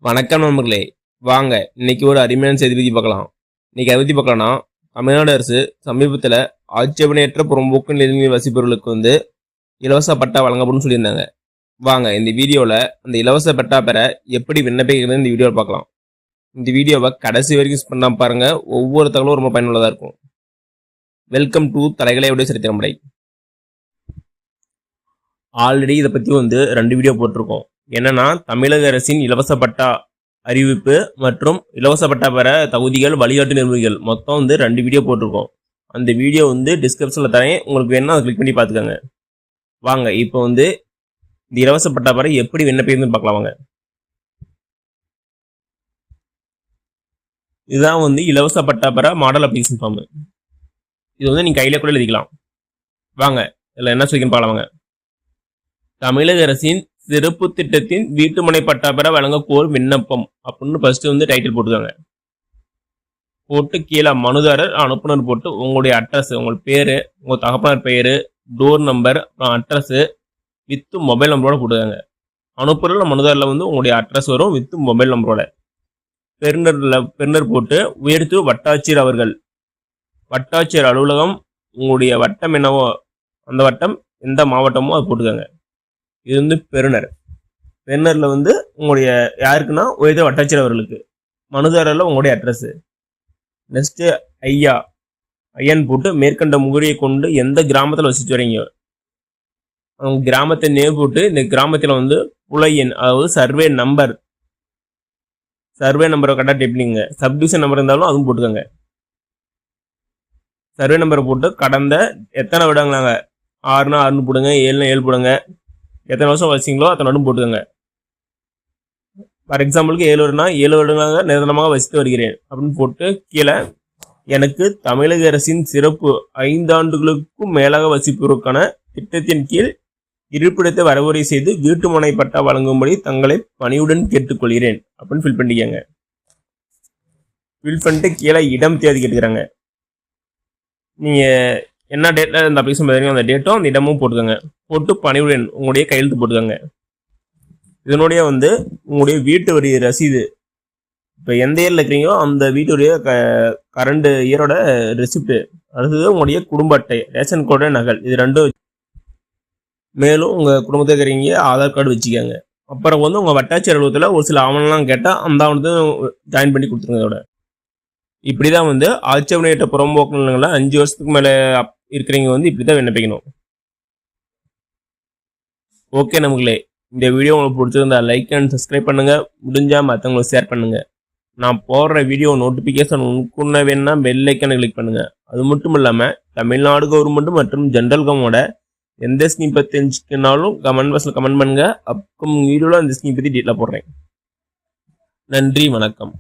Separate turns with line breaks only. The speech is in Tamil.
வணக்கம் நண்பர்களே, வாங்க இன்னைக்கு ஒரு அருமையான செய்தி பற்றி பார்க்கலாம். இன்னைக்கு அதை பற்றி பார்க்கலாம்னா, தமிழ்நாடு அரசு சமீபத்தில் ஆட்சேபனையற்ற புறம்போக்கு நிலங்களில் வசிப்பவர்களுக்கு இலவச பட்டா வழங்கப்படும் சொல்லியிருந்தாங்க. வாங்க இந்த வீடியோவில் அந்த இலவச பட்டா பெற எப்படி விண்ணப்பிக்கிறது இந்த வீடியோவில் பார்க்கலாம். இந்த வீடியோவை கடைசி வரைக்கும் யூஸ் பண்ணாம பாருங்க, ஒவ்வொரு தகவலும் ரொம்ப பயனுள்ளதாக இருக்கும். வெல்கம் டு தலைகளையுடைய சரித்திரமுறை. ஆல்ரெடி இதை பற்றி 2 வீடியோ போட்டிருக்கோம். என்னன்னா, தமிழக அரசின் இலவச பட்டா அறிவிப்பு மற்றும் இலவச பட்டா பெற தகுதிகள் வழிகாட்டு நெறிமுறைகள் மொத்தம் 2 வீடியோ போட்டிருக்கோம். அந்த வீடியோ டிஸ்கிரிப்ஷனில் தரேன், உங்களுக்கு வேணும்னா அதை கிளிக் பண்ணி பார்த்துக்கோங்க. வாங்க இப்போ இந்த இலவச பட்டா பெற எப்படி விண்ணப்பிக்கணும்னு பார்க்கலாம். வாங்க, இதுதான் இலவச பட்டா பெற மாடல் அப்ளிகேஷன் ஃபார்ம். இது நீங்கள் கையில கூட எழுதிக்கலாம். வாங்க இதில் என்ன சொல்லிக்கணும் பார்க்கலாம். வாங்க, தமிழக அரசின் சிறப்பு திட்டத்தின் வீட்டுமனை பட்டா பெற வழங்க கோர் விண்ணப்பம் அப்படின்னு ஃபர்ஸ்ட் டைட்டில் போட்டுக்காங்க. போட்டு கீழே மனுதாரர் அனுப்புனர் போட்டு உங்களுடைய அட்ரஸ், உங்கள் பேரு, உங்கள் தகப்பனர் பெயரு, door number, address with mobile நம்பரோட போட்டுக்காங்க. அனுப்புனர் மனுதாரில் உங்களுடைய அட்ரஸ் வரும் வித் மொபைல் நம்பரோட. பெருநர் போட்டு உயர்த்து வட்டாட்சியர் அவர்கள், வட்டாட்சியர் அலுவலகம், உங்களுடைய வட்டம் என்னவோ அந்த வட்டம் எந்த மாவட்டமோ அது போட்டுக்காங்க. இது பெருநர். பெருநர்ல உங்களுடைய யாருக்குன்னா உயர்ந்த வட்டாட்சியர் அவர்களுக்கு. மனுதாரர்ல உங்களுடைய அட்ரஸ். நெக்ஸ்ட் ஐயன் போட்டு மேற்கண்ட முகவரியை கொண்டு எந்த கிராமத்தில் வசிச்சு வரீங்க அவங்க கிராமத்தை நேம் போட்டு இந்த கிராமத்தில் புலை எண், அதாவது சர்வே நம்பரை கரெக்டாக டைப் பண்ணிங்க. சப்டிவிஷன் நம்பர் இருந்தாலும் அதுவும் போட்டுக்கோங்க. சர்வே நம்பரை போட்டு கடந்த எத்தனை விடங்களாங்க, 6னா 6 போடுங்க, 7னா 7 போடுங்க. எத்தனை வருஷம் வச்சிங்களோ அத்தனை வருடம் போட்டுக்கோங்க. ஃபார் எக்ஸாம்பிளுக்கு 7 வருடம்னா 7 வருடங்களாக நிரந்தரமாக வசித்து வருகிறேன் அப்படின்னு போட்டு கீழே எனக்கு தமிழக அரசின் சிறப்பு 5 ஆண்டுகளுக்கும் மேலாக வசிப்பதற்கான திட்டத்தின் கீழ் இருப்பிடத்தை வரவுரை செய்து வீட்டுமனை பட்டா வழங்கும்படி தங்களை பணியுடன் கேட்டுக்கொள்கிறேன் அப்படின்னு ஃபில் பண்ணிக்கங்க. ஃபில் பண்ணிட்டு கீழே இடம் தேதி கேட்டுக்கிறாங்க. நீங்கள் என்ன டேட்டில் இந்த அப்ளிகேஷன் பண்ணுறீங்க அந்த டேட்டும் அந்த இடமும் போட்டுக்கோங்க. போட்டு பணிவுடன் உங்களுடைய கையெழுத்து போட்டுக்கோங்க. இதனுடைய உங்களுடைய வீட்டு வரி ரசீது, இப்போ எந்த இயரில் இருக்கிறீங்களோ அந்த வீட்டுடைய கரண்ட் இயரோட ரெசிப்ட், அடுத்தது உங்களுடைய குடும்ப அட்டை, ரேஷன் கார்டு நகல், இது 2. மேலும் உங்கள் குடும்பத்தில் இருக்கிறீங்க ஆதார் கார்டு வச்சுக்கோங்க. அப்புறம் உங்கள் வட்டாட்சியர் அலுவலகத்தில் ஒரு சில ஆவணம்லாம் கேட்டால் அந்த ஆவணத்தை ஜாயின் பண்ணி கொடுத்துருங்க. இதோட இப்படி தான் ஆட்சேபனையற்ற புறம்போக்கு நிலங்களை 5 வருஷத்துக்கு மேலே இருக்கிறீங்க இப்படி தான் விண்ணப்பிக்கணும். ஓகே நண்பர்களே, இந்த வீடியோ உங்களுக்கு பிடிச்சிருந்தா லைக் அண்ட் சப்ஸ்கிரைப் பண்ணுங்க. முடிஞ்சா மற்றவங்களுக்கு ஷேர் பண்ணுங்க. நான் போடுற வீடியோ நோட்டிஃபிகேஷன் உனக்குன்னு வேணும்னா பெல் ஐக்கானை கிளிக் பண்ணுங்க. அது மட்டும் இல்லாமல் தமிழ்நாடு கவர்மெண்ட் மற்றும் ஜென்ரல் கவர்மெண்டோட எந்த ஸ்கீம் பற்றி தெரிஞ்சுக்கினாலும் கமெண்ட் பாக்ஸில் கமெண்ட் பண்ணுங்க. அப்புறம் வீடியோவில் அந்த ஸ்கீம் பற்றி டீட்டெயிலாக போடுறேன். நன்றி, வணக்கம்.